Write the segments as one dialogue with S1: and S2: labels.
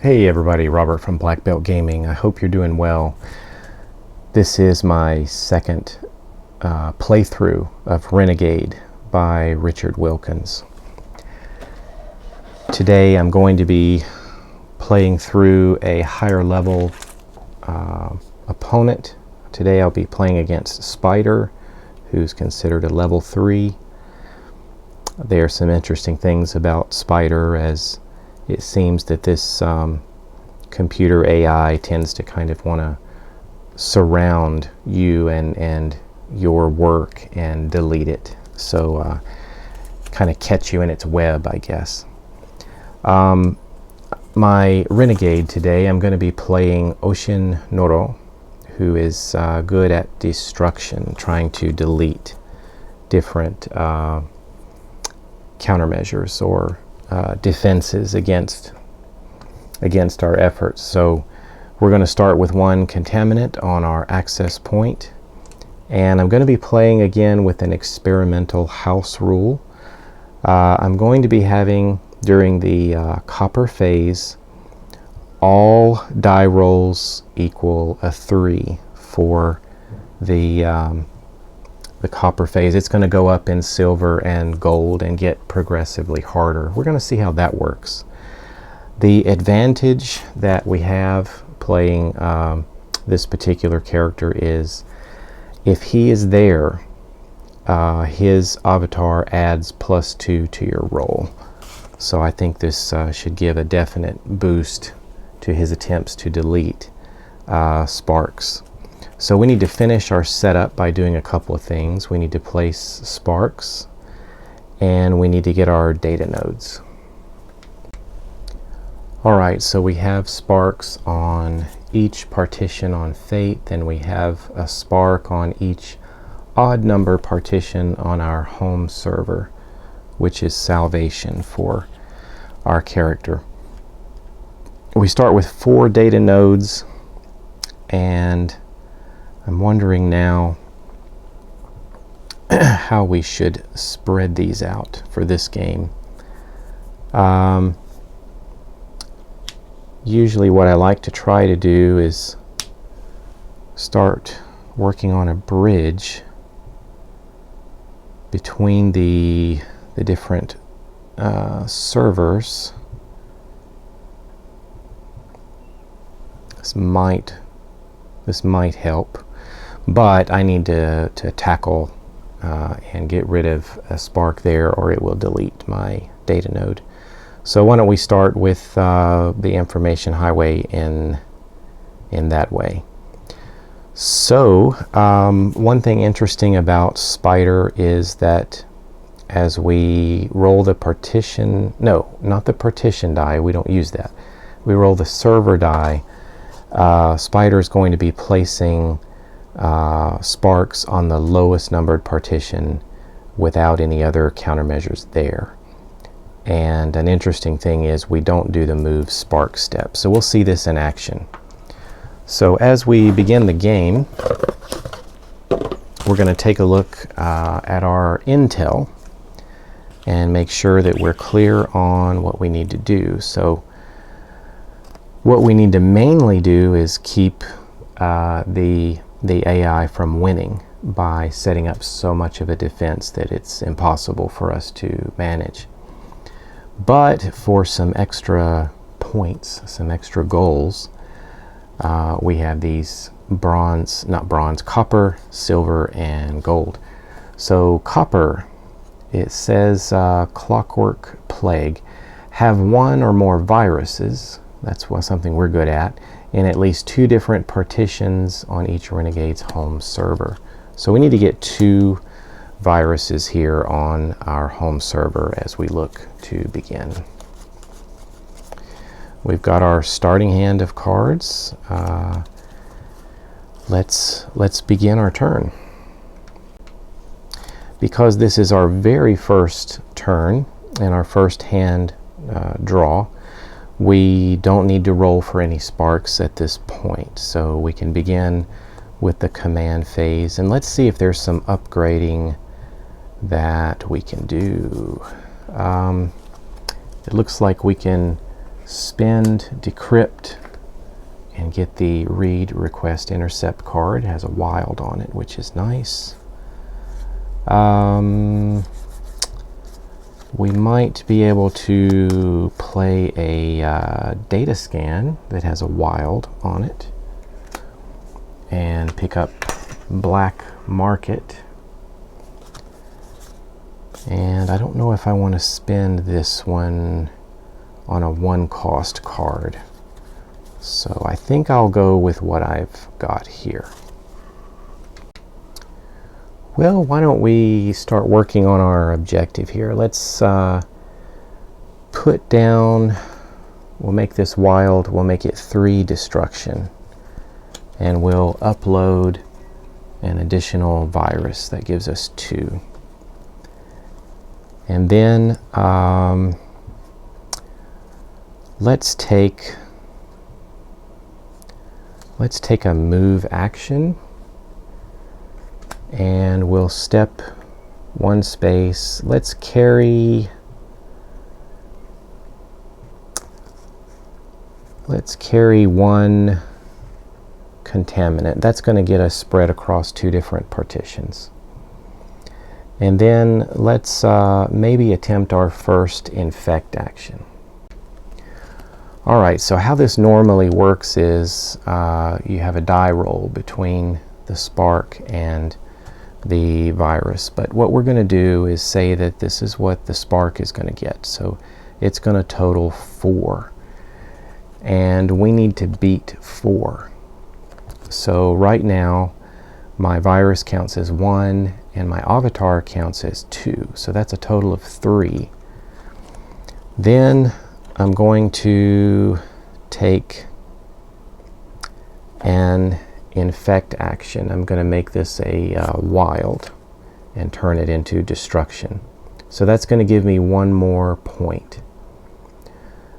S1: Hey everybody, Robert from Black Belt Gaming. I hope you're doing well. This is my second playthrough of Renegade by Richard Wilkins. Today I'm going to be playing through a higher level opponent. Today I'll be playing against Spider, who's considered a level 3. There are some interesting things about Spider, as it seems that this computer AI tends to kind of want to surround you and your work and delete it. So kind of catch you in its web, I guess. My Renegade today, I'm going to be playing Oshin, who is good at destruction, trying to delete different countermeasures or defenses against our efforts. So we're going to start with one contaminant on our access point, and I'm going to be playing again with an experimental house rule. I'm going to be having, during the copper phase, all die rolls equal a 3 for the copper phase. It's going to go up in silver and gold and get progressively harder. We're going to see how that works. The advantage that we have playing this particular character is if he is there, his avatar adds +2 to your roll. So I think this should give a definite boost to his attempts to delete sparks. So we need to finish our setup by doing a couple of things. We need to place sparks, and we need to get our data nodes. Alright, so we have sparks on each partition on Fate, then we have a spark on each odd number partition on our home server, which is salvation for our character. We start with 4 data nodes, and I'm wondering now how we should spread these out for this game. Usually what I like to try to do is start working on a bridge between the different servers. This might help, but I need to tackle and get rid of a spark there, or it will delete my data node. So why don't we start with the information highway in that way. So one thing interesting about Spider is that as we roll the partition, no, not the partition die, we don't use that. We roll the server die. Spider is going to be placing sparks on the lowest numbered partition without any other countermeasures there. And an interesting thing is we don't do the move spark step. So we'll see this in action. So as we begin the game, we're going to take a look at our intel and make sure that we're clear on what we need to do. So what we need to mainly do is keep the AI from winning by setting up so much of a defense that it's impossible for us to manage. But for some extra points, some extra goals, we have these copper, silver, and gold. So copper, it says Clockwork Plague. Have 1 or more viruses, that's something we're good at, in at least 2 different partitions on each Renegade's home server. So we need to get 2 viruses here on our home server as we look to begin. We've got our starting hand of cards. Let's begin our turn. Because this is our very first turn and our first hand draw, we don't need to roll for any sparks at this point, so we can begin with the command phase, and let's see if there's some upgrading that we can do. It looks like we can spend, decrypt, and get the read request intercept card. It has a wild on it, which is nice. We might be able to play a data scan that has a wild on it and pick up black market. And I don't know if I want to spend this one on a 1-cost card. So I think I'll go with what I've got here. Well, why don't we start working on our objective here. Let's put down, we'll make this wild, we'll make it 3 destruction. And we'll upload an additional virus that gives us 2. And then let's take a move action, and we'll step 1 space. Let's carry one contaminant. That's going to get us spread across 2 different partitions. And then let's maybe attempt our first infect action. Alright, so how this normally works is you have a die roll between the spark and the virus. But what we're going to do is say that this is what the spark is going to get. So it's going to total 4. And we need to beat 4. So right now my virus counts as 1 and my avatar counts as 2. So that's a total of 3. Then I'm going to take an infect action. I'm going to make this a wild and turn it into destruction. So that's going to give me 1 more point.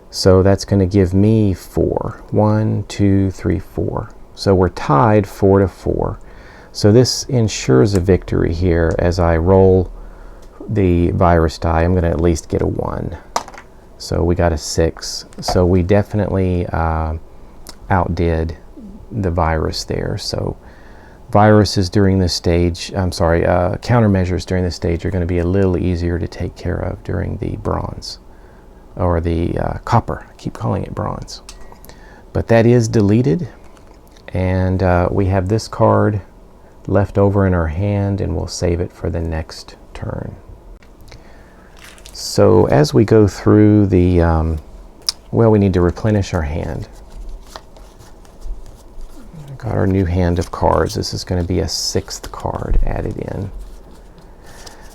S1: So that's going to give me 4. 1, 2, 3, 4. So we're tied 4-4. So this ensures a victory here. As I roll the virus die, I'm going to at least get a 1. So we got a 6. So we definitely outdid the virus there. So viruses during this stage, countermeasures during this stage are going to be a little easier to take care of during the bronze, or the copper. I keep calling it bronze. But that is deleted, and we have this card left over in our hand, and we'll save it for the next turn. So as we go through the, well, we need to replenish our hand. Got our new hand of cards. This is going to be a 6th card added in.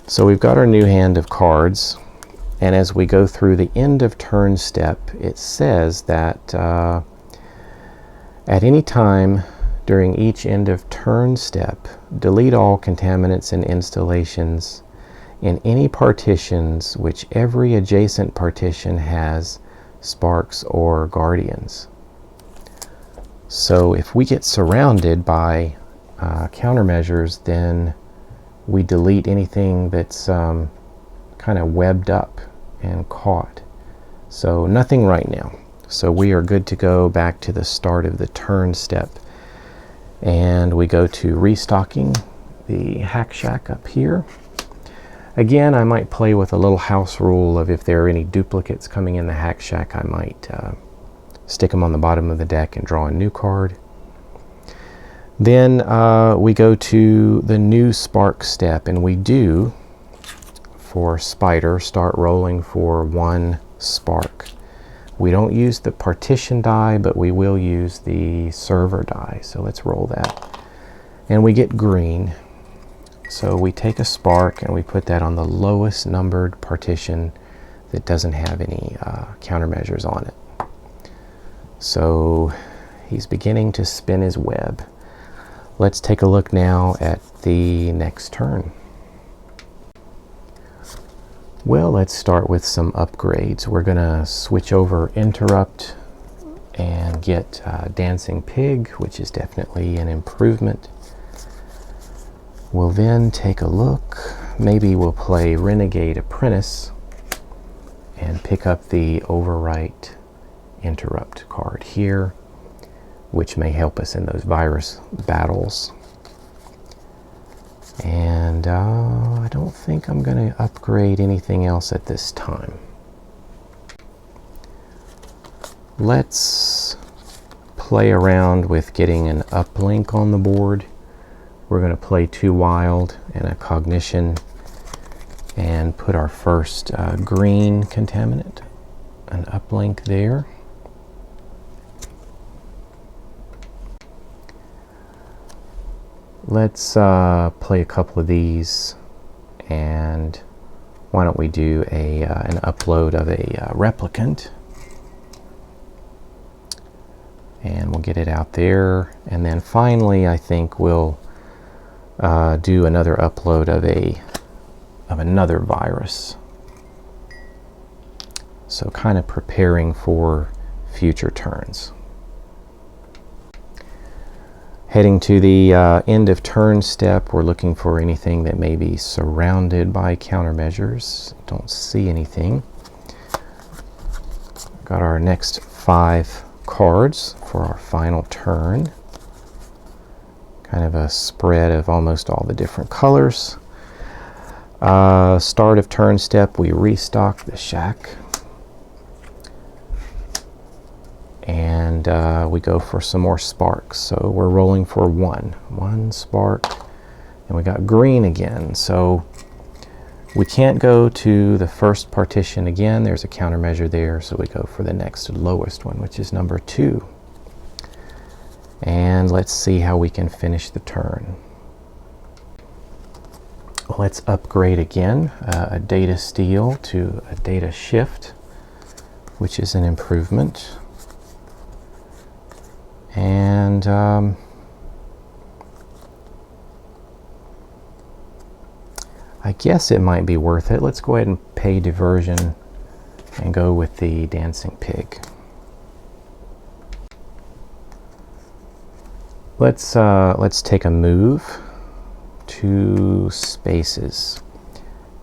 S1: So we've got our new hand of cards, and as we go through the end of turn step, it says that at any time during each end of turn step, delete all contaminants and installations in any partitions which every adjacent partition has sparks or guardians. So if we get surrounded by countermeasures, then we delete anything that's kind of webbed up and caught. So nothing right now. So we are good to go back to the start of the turn step. And we go to restocking the hack shack up here. Again, I might play with a little house rule of if there are any duplicates coming in the hack shack, I might stick them on the bottom of the deck and draw a new card. Then we go to the new spark step, and we do, for spider, start rolling for 1 spark. We don't use the partition die, but we will use the server die. So let's roll that. And we get green. So we take a spark and we put that on the lowest numbered partition that doesn't have any countermeasures on it. So he's beginning to spin his web. Let's take a look now at the next turn. Well, let's start with some upgrades. We're going to switch over Interrupt and get Dancing Pig, which is definitely an improvement. We'll then take a look. Maybe we'll play Renegade Apprentice and pick up the Overwrite interrupt card here, which may help us in those virus battles. And I don't think I'm going to upgrade anything else at this time. Let's play around with getting an uplink on the board. We're going to play 2 wild and a cognition and put our first green contaminant, an uplink there. Let's play a couple of these, and why don't we do an upload of a replicant, and we'll get it out there. And then finally I think we'll do another upload of another virus, so kind of preparing for future turns. Heading to the end of turn step, we're looking for anything that may be surrounded by countermeasures. Don't see anything. Got our next 5 cards for our final turn. Kind of a spread of almost all the different colors. Start of turn step, we restock the shack. And we go for some more sparks. So we're rolling for one spark, and we got green again. So we can't go to the first partition again. There's a countermeasure there, so we go for the next lowest one, which is number 2. And let's see how we can finish the turn. Let's upgrade again, a data steal to a data shift, which is an improvement. And I guess it might be worth it. Let's go ahead and pay diversion and go with the dancing pig. Let's take a move 2 spaces,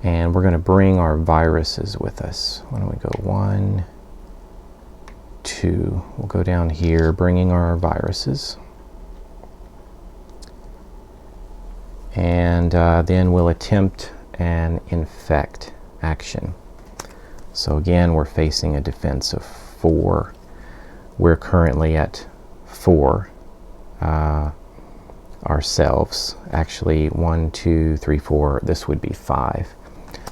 S1: and we're going to bring our viruses with us. Why don't we go 1, 2. We'll go down here, bringing our viruses, and then we'll attempt an infect action. So again, we're facing a defense of 4. We're currently at 4 ourselves. Actually 1, 2, 3, 4. This would be 5.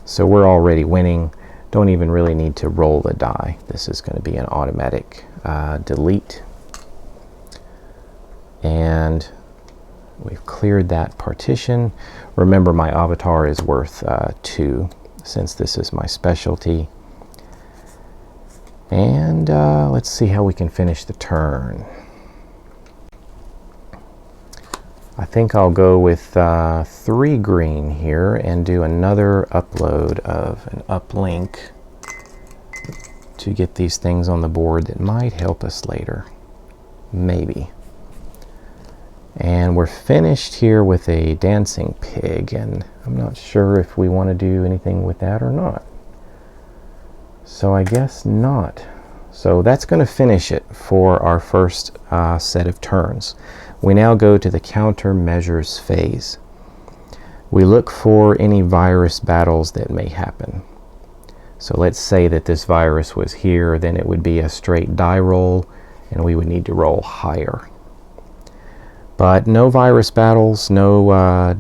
S1: So we're already winning. Don't even really need to roll the die. This is going to be an automatic delete. And we've cleared that partition. Remember, my avatar is worth 2, since this is my specialty. And let's see how we can finish the turn. I think I'll go with 3 green here and do another upload of an uplink to get these things on the board that might help us later. Maybe. And we're finished here with a dancing pig, and I'm not sure if we want to do anything with that or not. So I guess not. So that's going to finish it for our first set of turns. We now go to the countermeasures phase. We look for any virus battles that may happen. So let's say that this virus was here, then it would be a straight die roll, and we would need to roll higher. But no virus battles, no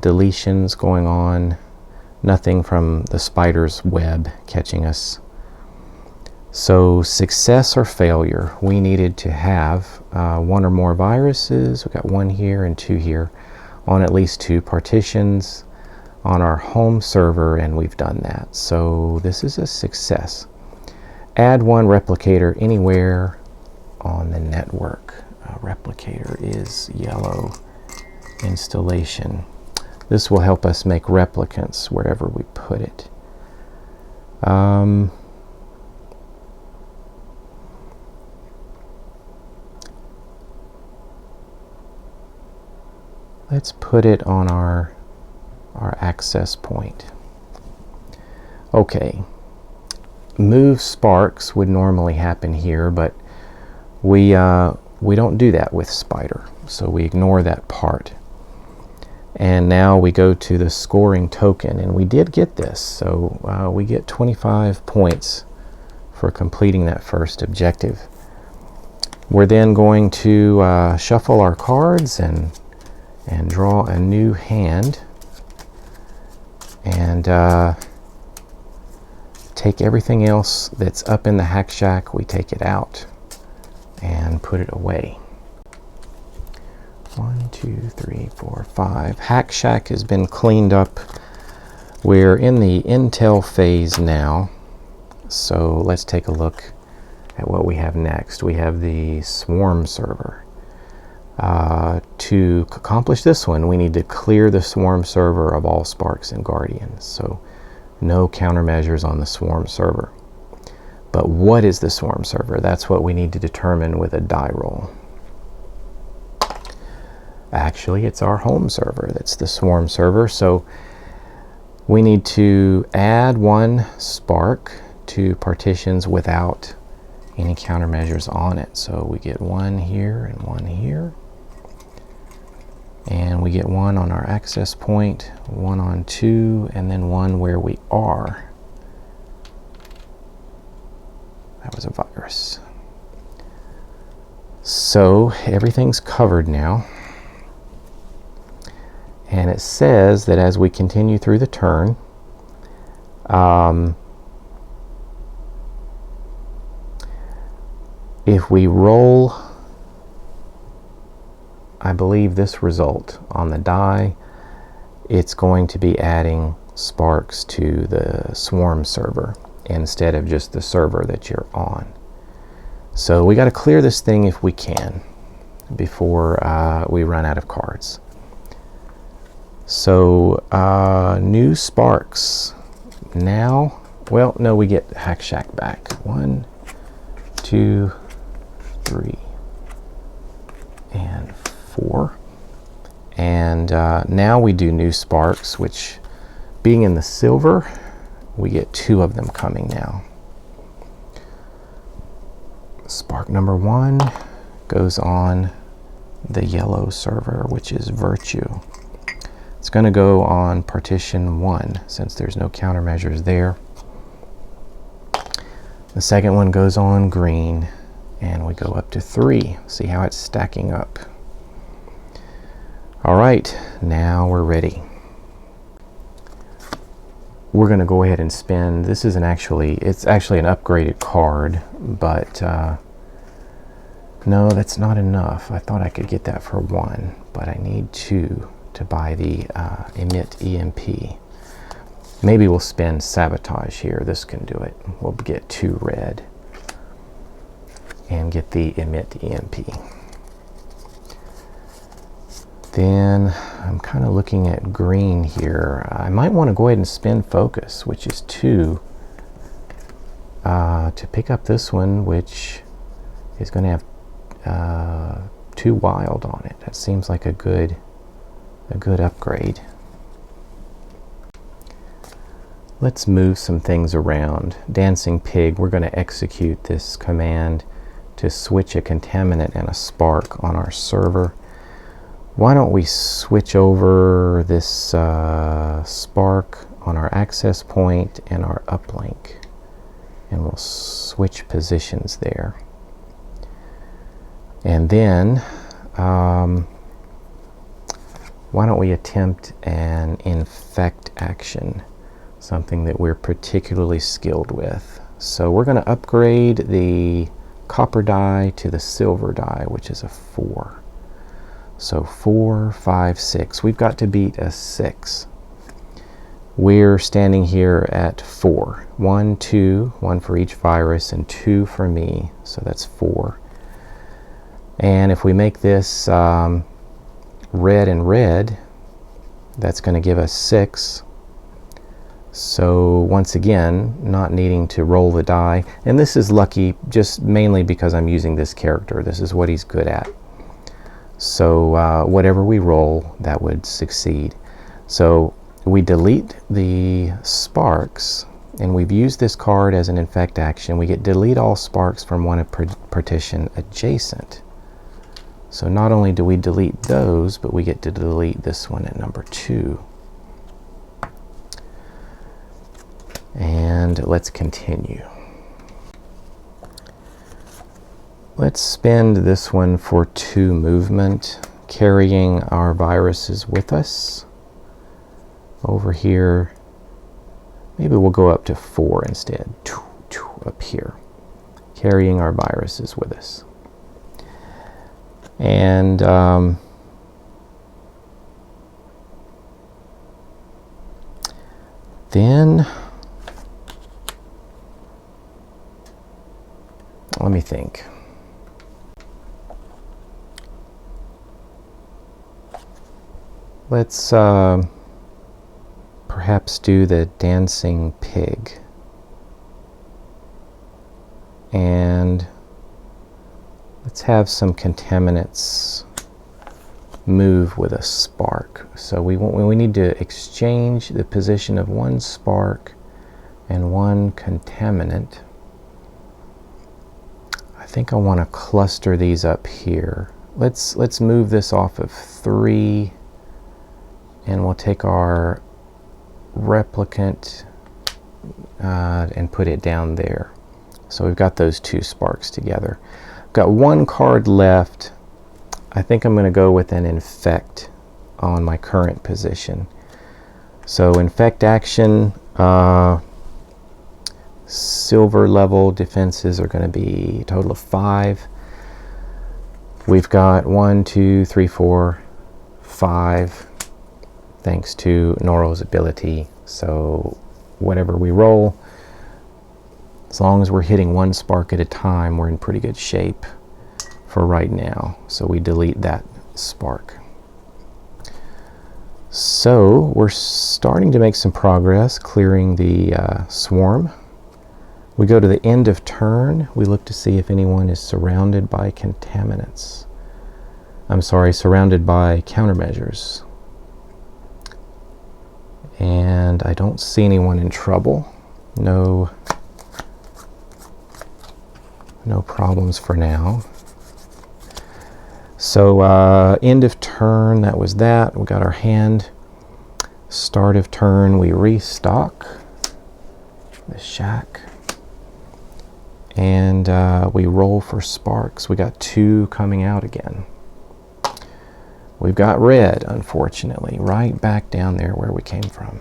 S1: deletions going on, nothing from the spider's web catching us. So success or failure, we needed to have 1 or more viruses. We got 1 here and 2 here on at least 2 partitions on our home server, and we've done that. So this is a success. Add 1 replicator anywhere on the network. Replicator is yellow installation. This will help us make replicants wherever we put it. Let's put it on our access point. Okay, move sparks would normally happen here, but We don't do that with spider, so we ignore that part. And now we go to the scoring token, and we did get this, so we get 25 points for completing that first objective. We're then going to shuffle our cards and draw a new hand, and take everything else that's up in the hack shack, we take it out and put it away. 1, 2, 3, 4, 5. Hack shack has been cleaned up. We're in the intel phase now, so let's take a look at what we have next. We have the swarm server. To accomplish this one, we need to clear the swarm server of all sparks and guardians, so no countermeasures on the swarm server. But what is the swarm server? That's what we need to determine with a die roll. Actually, it's our home server that's the swarm server, so we need to add 1 spark to partitions without any countermeasures on it. So we get 1 here and 1 here, and we get 1 on our access point, 1 on 2, and then 1 where we are. That was a virus. So everything's covered now. And it says that as we continue through the turn, if we roll, I believe, this result on the die, it's going to be adding sparks to the swarm server instead of just the server that you're on. So we got to clear this thing if we can before we run out of cards. So new sparks. Now, well, no, we get hack shack back. 1, 2, 3, and 4. And now we do new sparks, which, being in the silver, we get 2 of them coming now. Spark number 1 goes on the yellow server, which is virtue. It's going to go on partition 1 since there's no countermeasures there. The second one goes on green, and we go up to 3. See how it's stacking up. All right, now we're ready. We're going to go ahead and spin. This isn't actually, it's actually an upgraded card, but no, that's not enough. I thought I could get that for 1, but I need 2 to buy the emit EMP. Maybe we'll spend sabotage here. This can do it. We'll get 2 red and get the emit EMP. Then I'm kind of looking at green here. I might want to go ahead and spin focus, which is 2, to pick up this one, which is going to have 2 wild on it. That seems like a good upgrade. Let's move some things around. Dancing Pig, we're going to execute this command to switch a contaminant and a spark on our server. Why don't we switch over this spark on our access point and our uplink, and we'll switch positions there. And then why don't we attempt an infect action, something that we're particularly skilled with. So we're going to upgrade the copper die to the silver die, which is a 4. So 4, 5, 6. We've got to beat a 6. We're standing here at 4. 1, 2, 1 for each virus, and 2 for me. So that's 4. And if we make this red and red, that's going to give us 6. So once again, not needing to roll the die. And this is lucky just mainly because I'm using this character. This is what he's good at. So whatever we roll, that would succeed. So we delete the sparks and we've used this card as an infect action, we get delete all sparks from one partition adjacent. So not only do we delete those, but we get to delete this one at number 2. And let's continue. Let's spend this one for 2 movement, carrying our viruses with us. Over here, maybe we'll go up to 4 instead. Up here, carrying our viruses with us. And then let me think. Let's perhaps do the dancing pig. And let's have some contaminants move with a spark. So we need to exchange the position of 1 spark and 1 contaminant. I think I want to cluster these up here. Let's move this off of 3, and we'll take our replicant and put it down there. So we've got those 2 sparks together. Got 1 card left. I think I'm going to go with an infect on my current position. So infect action, silver level defenses are going to be a total of 5. We've got 1, 2, 3, 4, 5, thanks to Noro's ability. So whatever we roll, as long as we're hitting 1 spark at a time, we're in pretty good shape for right now. So we delete that spark. So we're starting to make some progress clearing the swarm. We go to the end of turn. We look to see if anyone is surrounded by contaminants. I'm sorry, surrounded by countermeasures. And I don't see anyone in trouble. No problems for now. So end of turn, that was that. We got our hand. Start of turn, we restock the shack. And we roll for sparks. We got 2 coming out again. We've got red, unfortunately, right back down there where we came from.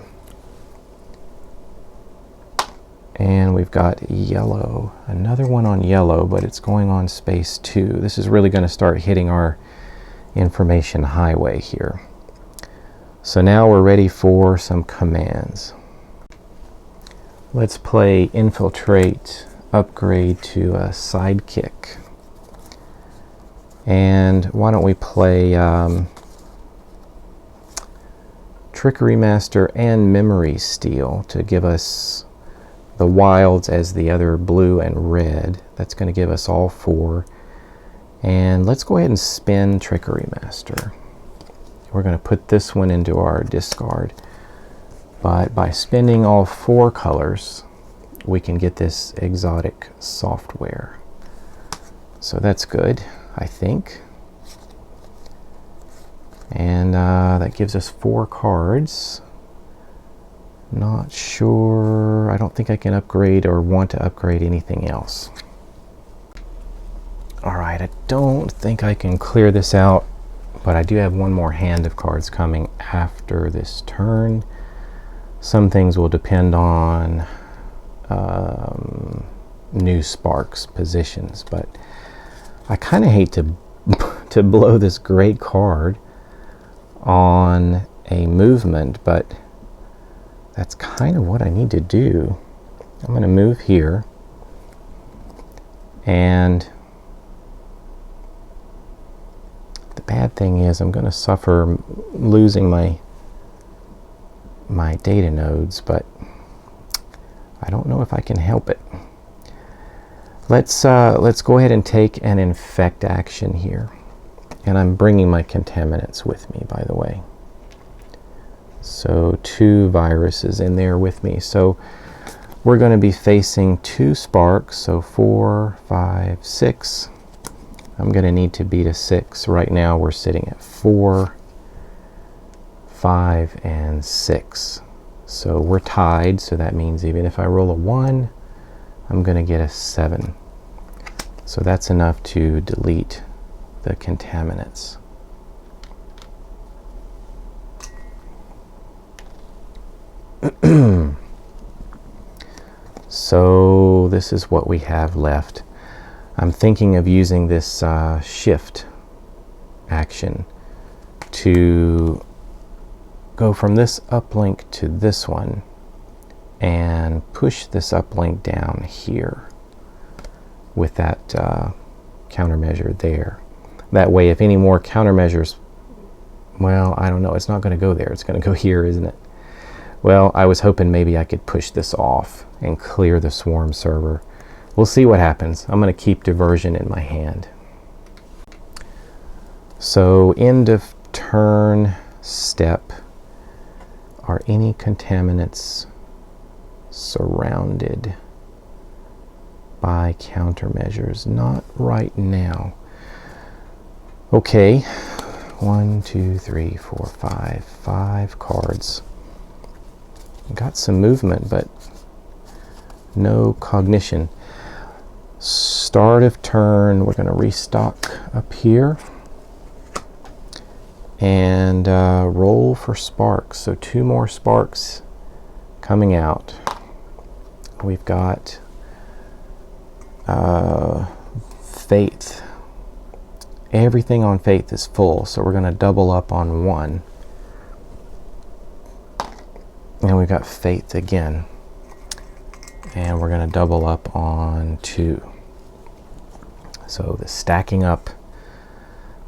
S1: And we've got yellow, another one on yellow, but it's going on space 2. This is really going to start hitting our information highway here. So now we're ready for some commands. Let's play infiltrate, upgrade to a sidekick. And why don't we play Trickery Master and Memory Steal to give us the wilds as the other blue and red. That's going to give us all 4. And let's go ahead and spin Trickery Master. We're going to put this one into our discard. But by spending all 4 colors, we can get this exotic software. So that's good, I think. And that gives us 4 cards. Not sure. I don't think I can upgrade or want to upgrade anything else. Alright, I don't think I can clear this out, but I do have 1 more hand of cards coming after this turn. Some things will depend on new sparks positions, but I kind of hate to blow this great card on a movement, but that's kind of what I need to do. I'm going to move here, and the bad thing is I'm going to suffer losing my data nodes, but I don't know if I can help it. Let's go ahead and take an infect action here, and I'm bringing my contaminants with me, by the way. So 2 viruses in there with me. So We're going to be facing 2 sparks, so 4, 5, 6. I'm going to need to beat a 6. Right now we're sitting at 4, 5, and 6. So we're tied, so that means even if I roll a 1, I'm going to get a 7. So that's enough to delete the contaminants. So this is what we have left. I'm thinking of using this shift action to go from this uplink to this one and push this uplink down here with that countermeasure there. That way, if any more countermeasures, well, I don't know, it's not going to go there. It's going to go here, isn't it? Well, I was hoping maybe I could push this off and clear the swarm server. We'll see what happens. I'm going to keep diversion in my hand. So, end of turn step. Are any contaminants surrounded by countermeasures? Not right now. Okay, 1, 2, 3, 4, 5. 5 cards. Got some movement, but no cognition. Start of turn, we're going to restock up here and roll for sparks. So 2 more sparks coming out. We've got faith. Everything on faith is full, so we're going to double up on 1. And we've got faith again. And we're going to double up on 2. So the stacking up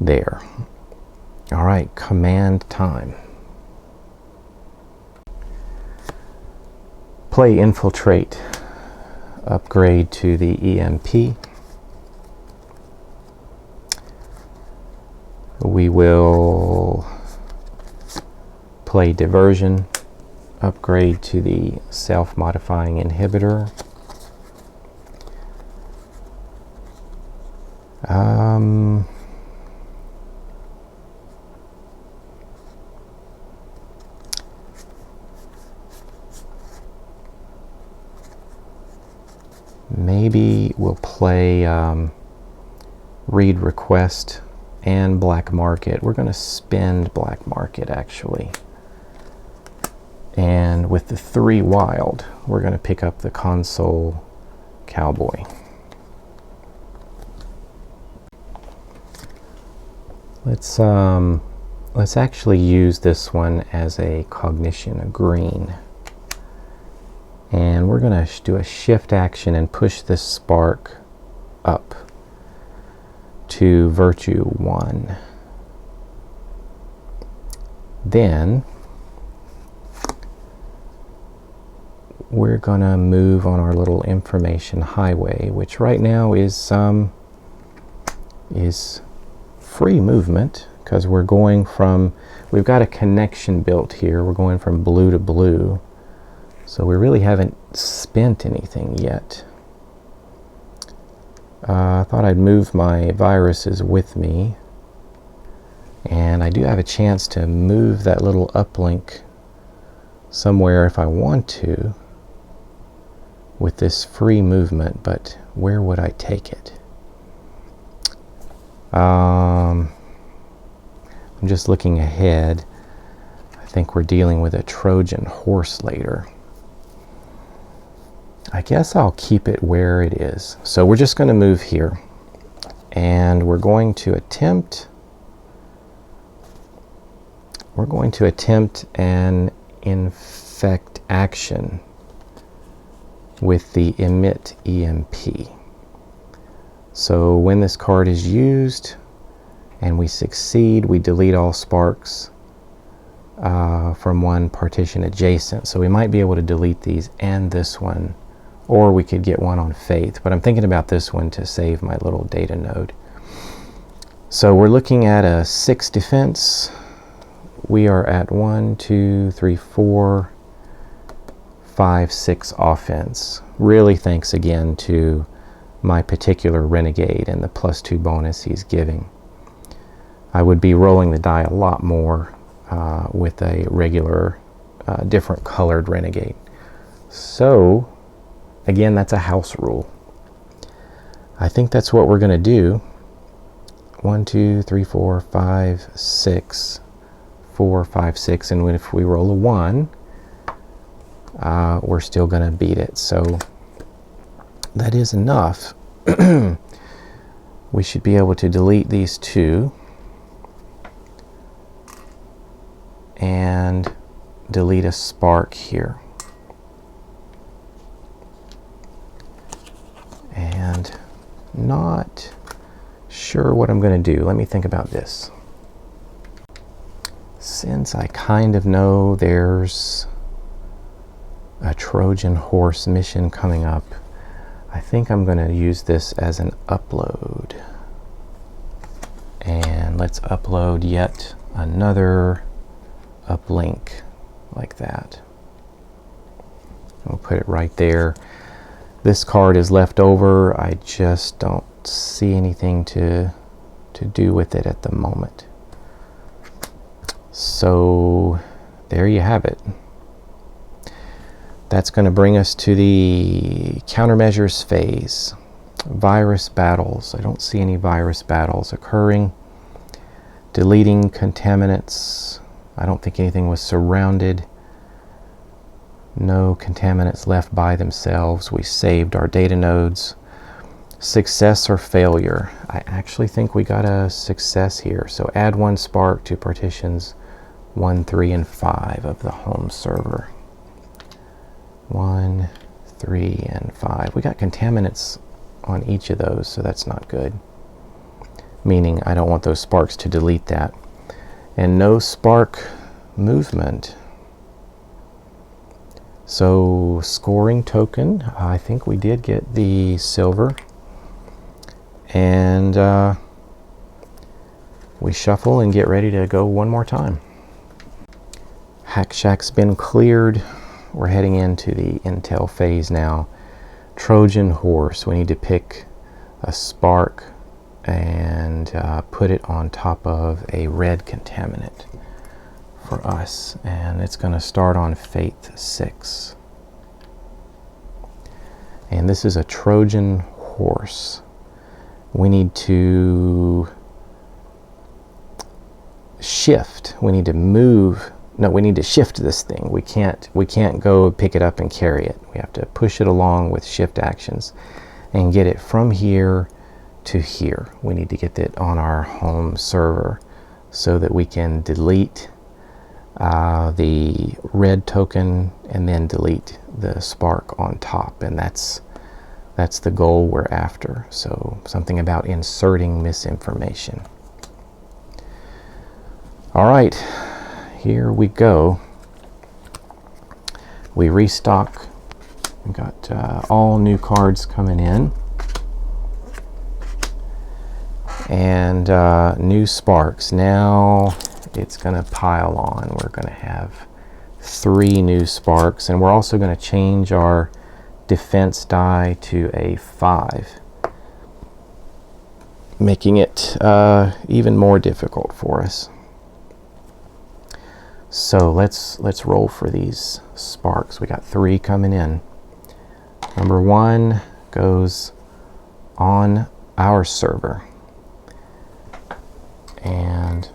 S1: there. All right, command time. Play infiltrate. Upgrade to the EMP. We will play diversion. Upgrade to the self-modifying inhibitor. Maybe we'll play read request and black market. We're going to spend black market actually. And with the 3 wild, we're going to pick up the console cowboy. Let's actually use this one as a cognition, a green. And we're going to do a shift action and push this spark up to virtue 1. Then we're going to move on our little information highway, which right now is free movement because we're going from, we've got a connection built here. We're going from blue to blue. So we really haven't spent anything yet. I thought I'd move my viruses with me. And I do have a chance to move that little uplink somewhere if I want to with this free movement, but where would I take it? I'm just looking ahead. I think we're dealing with a Trojan horse later. I guess I'll keep it where it is. So we're just going to move here. And we're going to attempt an infect action with the emit EMP. So when this card is used and we succeed, we delete all sparks from one partition adjacent. So we might be able to delete these and this one, or we could get one on faith, but I'm thinking about this one to save my little data node. So we're looking at a 6 defense. We are at 1, 2, 3, 4, 5-6 offense. Really thanks again to my particular Renegade and the +2 bonus he's giving. I would be rolling the die a lot more with a regular different colored Renegade. So again, that's a house rule. I think that's what we're going to do. 1, 2, 3, 4, 5, 6, 4, 5, 6, and if we roll a 1, we're still going to beat it. So that is enough. We should be able to delete these two and delete a spark here. And not sure what I'm going to do. Let me think about this. Since I kind of know there's a Trojan horse mission coming up, I think I'm going to use this as an upload. And let's upload yet another uplink like that. We'll put it right there. This card is left over. I just don't see anything to do with it at the moment. So there you have it. That's going to bring us to the countermeasures phase. Virus battles. I don't see any virus battles occurring. Deleting contaminants. I don't think anything was surrounded. No contaminants left by themselves. We saved our data nodes. Success or failure. I actually think we got a success here. So add 1 spark to partitions 1, 3, and 5 of the home server. 1, 3, and 5. We got contaminants on each of those, so that's not good. Meaning I don't want those sparks to delete that. And no spark movement. So scoring token, I think we did get the silver. And we shuffle and get ready to go one more time. Hack Shack's been cleared. We're heading into the intel phase now. Trojan horse, we need to pick a spark and put it on top of a red contaminant for us, and it's going to start on Faith 6. And this is a Trojan horse. We need to shift. We need to move. No, we need to shift this thing. We can't go pick it up and carry it. We have to push it along with shift actions and get it from here to here. We need to get it on our home server so that we can delete the red token and then delete the spark on top, and that's the goal we're after. So something about inserting misinformation. All right, here we go. We restock. We got all new cards coming in, and new sparks. Now it's going to pile on. We're going to have 3 new sparks, and we're also going to change our defense die to a 5, making it even more difficult for us. So let's roll for these sparks. We got 3 coming in. Number 1 goes on our server, and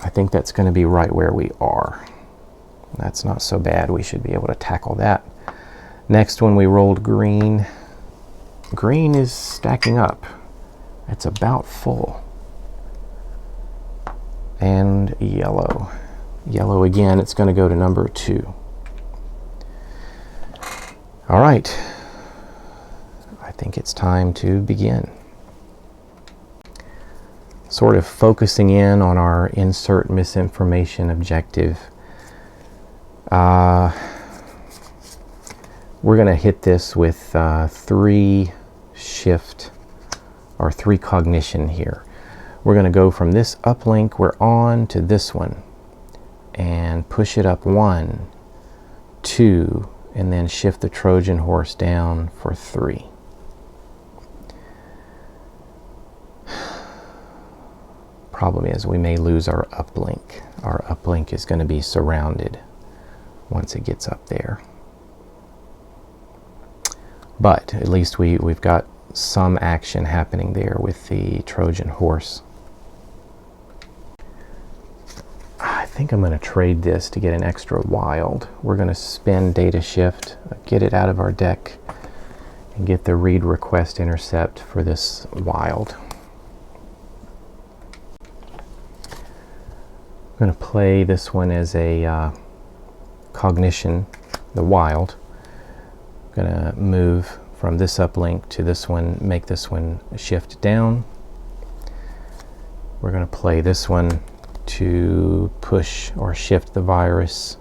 S1: I think that's going to be right where we are. That's not so bad. We should be able to tackle that. Next one, we rolled green. Green is stacking up. It's about full. And yellow. Yellow again, it's going to go to number 2. All right. I think it's time to begin. Sort of focusing in on our insert misinformation objective. We're going to hit this with 3 shift or 3 cognition here. We're going to go from this uplink we're on to this one and push it up 1, 2, and then shift the Trojan horse down for 3. Problem is we may lose our uplink. Our uplink is going to be surrounded once it gets up there. But at least we've got some action happening there with the Trojan horse. I think I'm going to trade this to get an extra wild. We're going to spin data shift, get it out of our deck, and get the read request intercept for this wild. I'm going to play this one as a cognition, the wild. I'm going to move from this uplink to this one, make this one shift down. We're going to play this one to push or shift the virus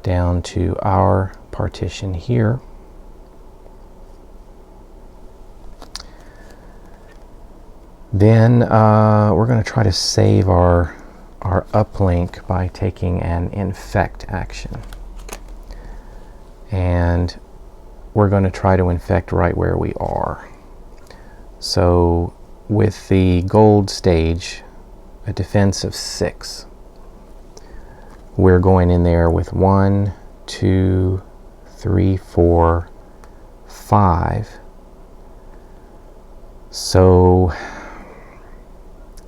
S1: down to our partition here. Then we're going to try to save our uplink by taking an infect action. And we're going to try to infect right where we are. So with the gold stage, a defense of 6, we're going in there with 1, 2, 3, 4, 5. So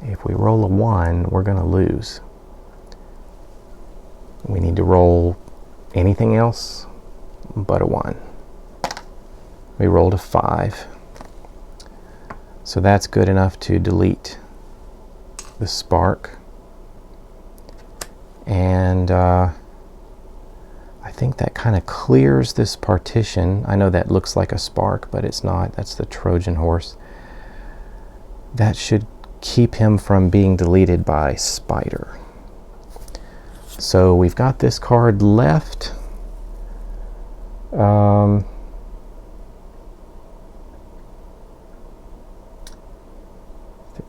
S1: if we roll a 1, we're going to lose. We need to roll anything else but a 1. We rolled a 5. So that's good enough to delete the spark. And I think that kind of clears this partition. I know that looks like a spark, but it's not. That's the Trojan horse. That should keep him from being deleted by Spider. So we've got this card left.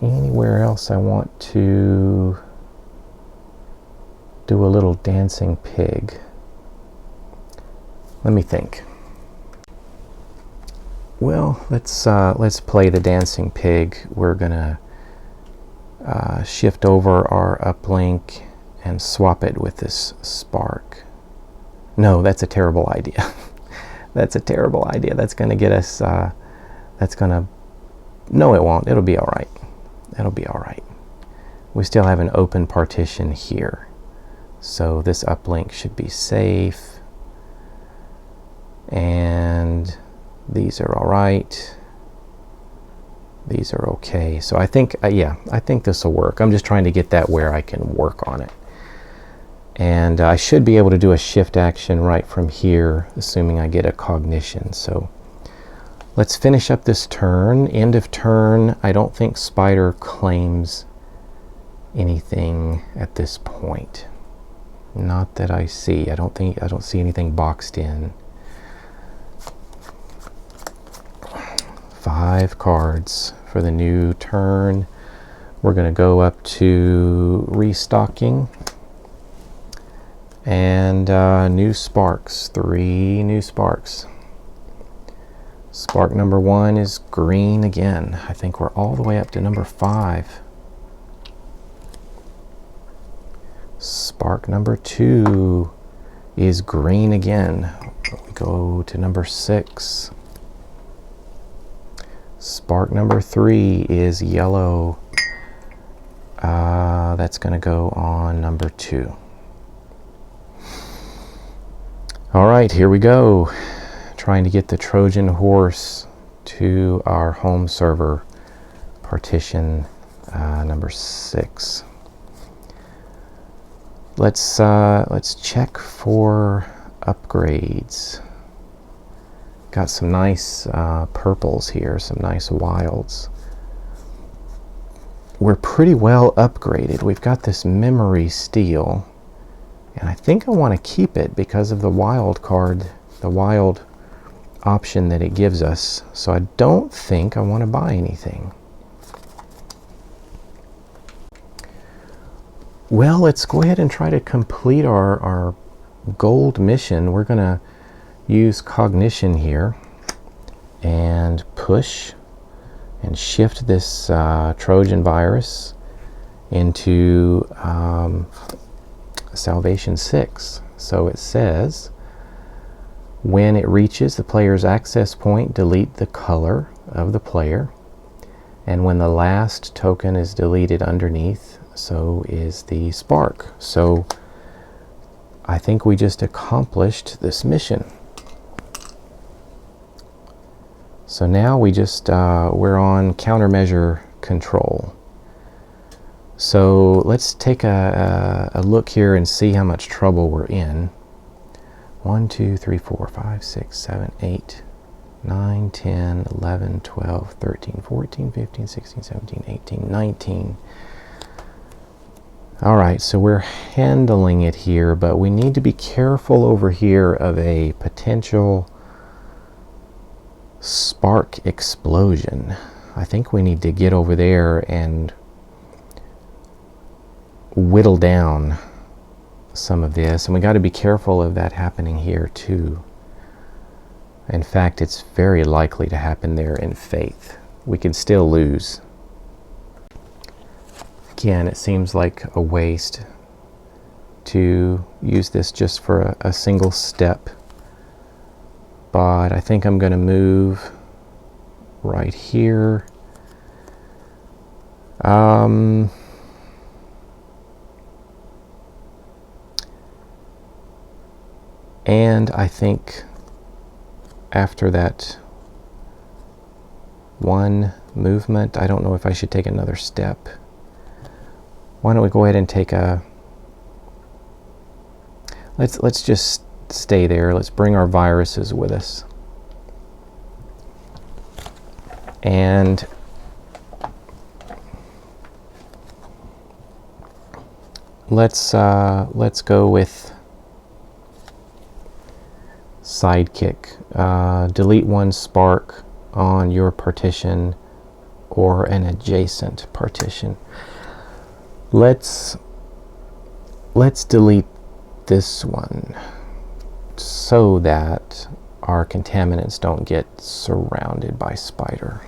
S1: Anywhere else I want to do a little dancing pig? Let me think. Well, let's play the dancing pig. We're gonna shift over our uplink and swap it with this spark. No, that's a terrible idea. That's a terrible idea. That's going to get us, no it won't. It'll be all right. It'll be all right. We still have an open partition here. So this uplink should be safe. And these are all right. These are okay. So I think, yeah, I think this will work. I'm just trying to get that where I can work on it. And I should be able to do a shift action right from here, assuming I get a cognition. So let's finish up this turn. End of turn. I don't think Spider claims anything at this point. Not that I see. I don't see anything boxed in. 5 cards for the new turn. We're going to go up to restocking. And new sparks. 3 new sparks. Spark number 1 is green again. I think we're all the way up to number 5. Spark number 2 is green again. We go to number 6. Spark number 3 is yellow. That's going to go on number 2. All right, here we go. Trying to get the Trojan horse to our home server partition number 6. Let's check for upgrades. Got some nice purples here, some nice wilds. We're pretty well upgraded. We've got this memory steel, and I think I want to keep it because of the wild card, the wild option that it gives us. So I don't think I want to buy anything. Well, let's go ahead and try to complete our gold mission. We're gonna use cognition here and push and shift this Trojan virus into Salvation 6. So it says, when it reaches the player's access point, delete the color of the player. And when the last token is deleted underneath, so is the spark. So I think we just accomplished this mission. So now we just, we're on countermeasure control. So let's take a look here and see how much trouble we're in. 1, 2, 3, 4, 5, 6, 7, 8, 9, 10, 11, 12, 13, 14, 15, 16, 17, 18, 19. All right, so we're handling it here, but we need to be careful over here of a potential spark explosion. I think we need to get over there and whittle down some of this, and we got to be careful of that happening here too. In fact, it's very likely to happen there in Faith. We can still lose. Again, it seems like a waste to use this just for a single step, but I think I'm going to move right here. And I think after that one movement, I don't know if I should take another step. Why don't we go ahead and take a, let's just stay there. Let's bring our viruses with us. And let's go with sidekick. Delete one spark on your partition or an adjacent partition. Let's delete this one so that our contaminants don't get surrounded by spider.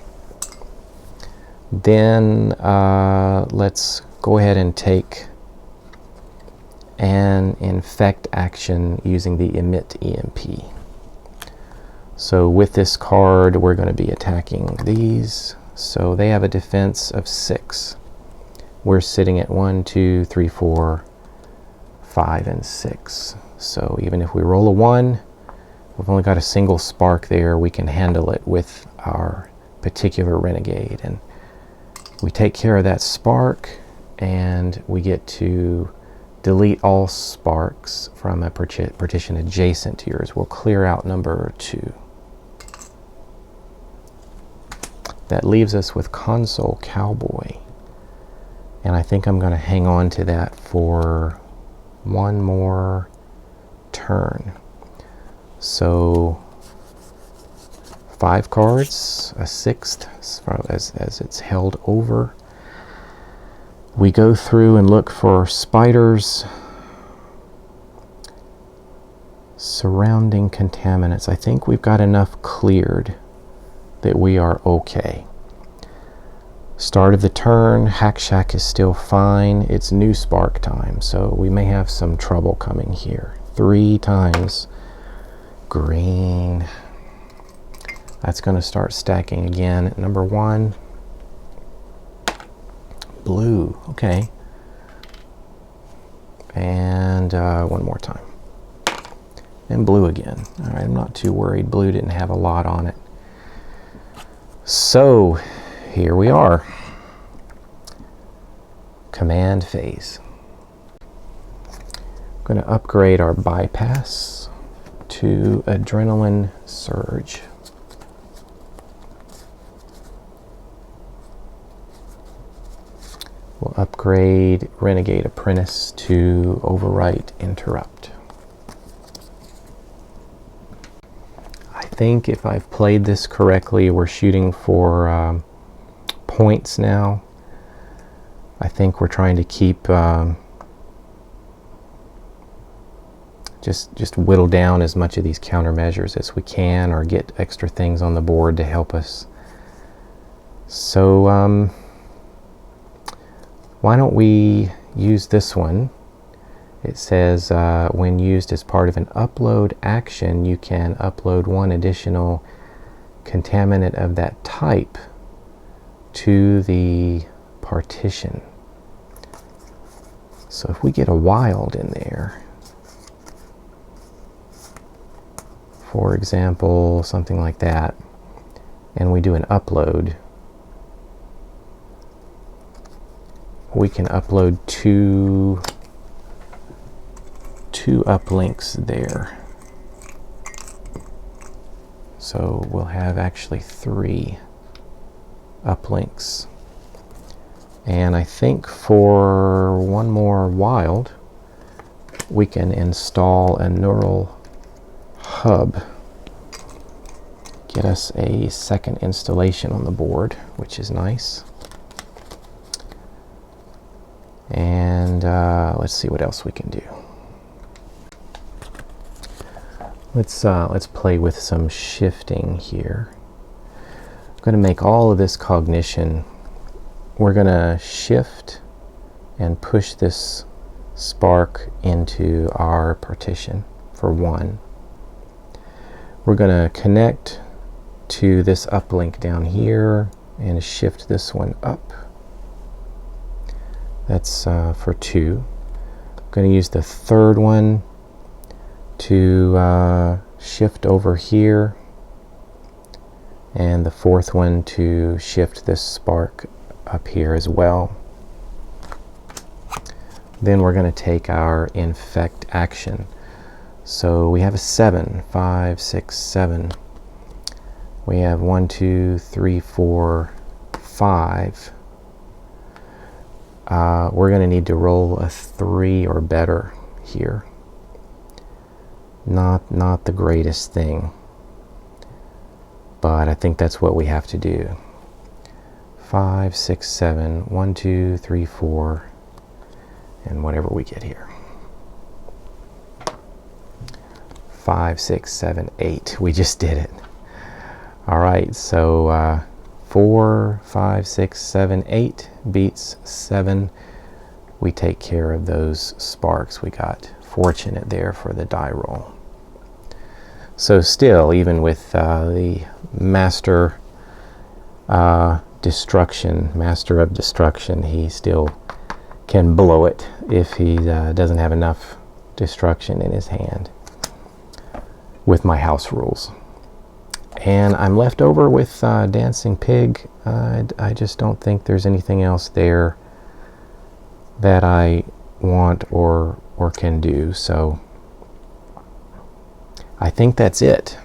S1: Then let's go ahead and take an infect action using the emit EMP. So with this card, we're going to be attacking these. So they have a defense of 6. We're sitting at 1, 2, 3, 4, 5, and 6. So even if we roll a 1, we've only got a single spark there. We can handle it with our particular renegade. And we take care of that spark, and we get to delete all sparks from a partition adjacent to yours. We'll clear out number 2. That leaves us with Console Cowboy. And I think I'm going to hang on to that for one more turn. So 5 cards, a 6th as it's held over. We go through and look for spiders, surrounding contaminants. I think we've got enough cleared that we are okay. Start of the turn, Hack Shack is still fine. It's new spark time, so we may have some trouble coming here. 3 times green. That's going to start stacking again at number 1. Blue, okay. And one more time. And blue again. All right, I'm not too worried. Blue didn't have a lot on it. So here we are. Command phase. I'm going to upgrade our bypass to adrenaline surge. We'll upgrade Renegade Apprentice to overwrite interrupt. I think if I've played this correctly, we're shooting for points now. I think we're trying to keep just whittle down as much of these countermeasures as we can, or get extra things on the board to help us. So why don't we use this one? It says when used as part of an upload action, you can upload one additional contaminant of that type to the partition. So if we get a wild in there, for example, something like that, and we do an upload, we can upload two uplinks there. So we'll have actually 3 uplinks. And I think for one more wild, we can install a neural hub. Get us a second installation on the board, which is nice. And let's see what else we can do. Let's play with some shifting here. I'm going to make all of this cognition. We're going to shift and push this spark into our partition for 1. We're going to connect to this uplink down here and shift this one up. That's for 2. I'm going to use the third one to shift over here, and the fourth one to shift this spark up here as well. Then we're going to take our infect action. So we have a 7, 5, 6, 7. We have 1, 2, 3, 4, 5. We're going to need to roll a 3 or better here. Not the greatest thing, but I think that's what we have to do. 5, 6, 7, 1, 2, 3, 4, and whatever we get here. 5, 6, 7, 8. We just did it. All right, so 4, 5, 6, 7, 8 beats 7. We take care of those sparks. We got fortunate there for the die roll. So still, even with the master master of destruction, he still can blow it if he doesn't have enough destruction in his hand with my house rules. And I'm left over with Dancing Pig. I just don't think there's anything else there that I want or can do. So I think that's it.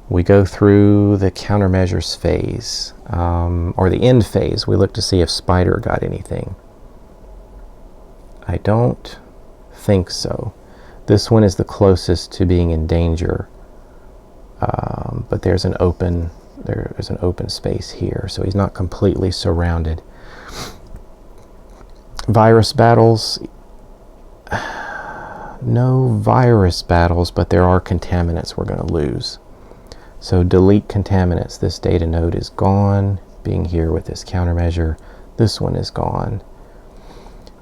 S1: We go through the countermeasures phase, or the end phase. We look to see if Spider got anything. I don't think so. This one is the closest to being in danger, but there's an open space here, so he's not completely surrounded. Virus battles. No virus battles, but there are contaminants we're going to lose. So delete contaminants. This data node is gone, being here with this countermeasure. This one is gone.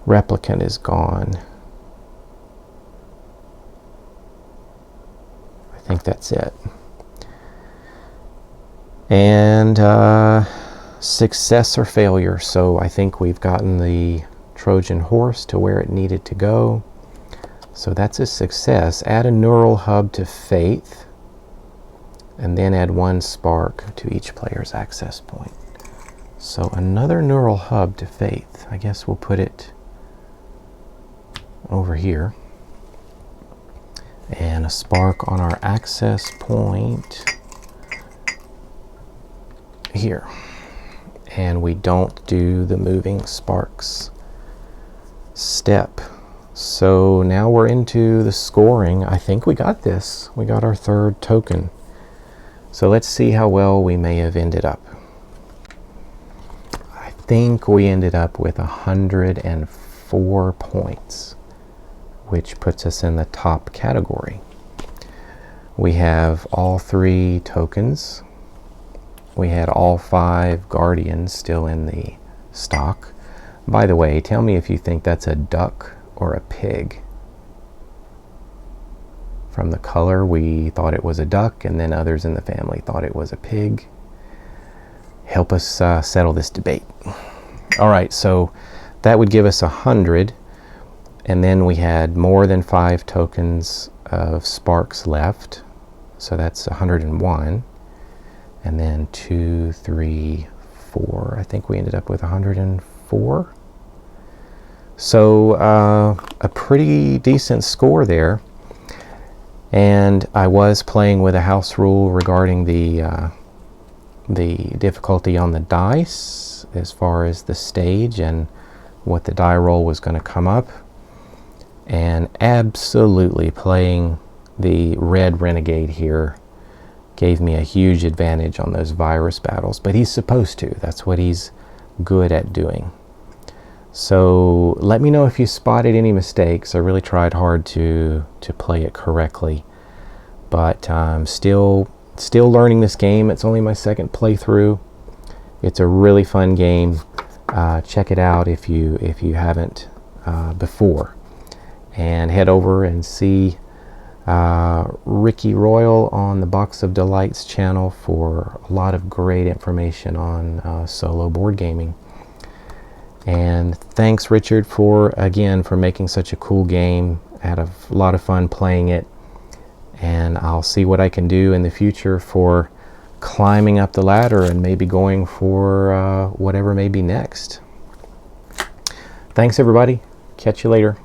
S1: Replicant is gone. I think that's it. And success or failure. So I think we've gotten the Trojan horse to where it needed to go. So that's a success. Add a neural hub to Faith, and then add 1 spark to each player's access point. So another neural hub to Faith. I guess we'll put it over here. And a spark on our access point here. And we don't do the moving sparks step. So now we're into the scoring. I think we got this. We got our 3rd token. So let's see how well we may have ended up. I think we ended up with 104 points, which puts us in the top category. We have all 3 tokens. We had all 5 guardians still in the stock. By the way, tell me if you think that's a duck or a pig. From the color, we thought it was a duck, and then others in the family thought it was a pig. Help us settle this debate. All right, so that would give us 100, and then we had more than 5 tokens of sparks left, so that's 101. And then 2, 3, 4. I think we ended up with 104. So a pretty decent score there. And I was playing with a house rule regarding the difficulty on the dice as far as the stage and what the die roll was going to come up. And absolutely playing the red renegade here gave me a huge advantage on those virus battles, but he's supposed to. That's what he's good at doing. So let me know if you spotted any mistakes. I really tried hard to play it correctly, but I'm still learning this game. It's only my 2nd playthrough. It's a really fun game. Check it out if you haven't before, and head over and see Ricky Royal on the Box of Delights channel for a lot of great information on solo board gaming. And thanks, Richard, for making such a cool game. I had a lot of fun playing it, and I'll see what I can do in the future for climbing up the ladder and maybe going for whatever may be next. Thanks, everybody. Catch you later.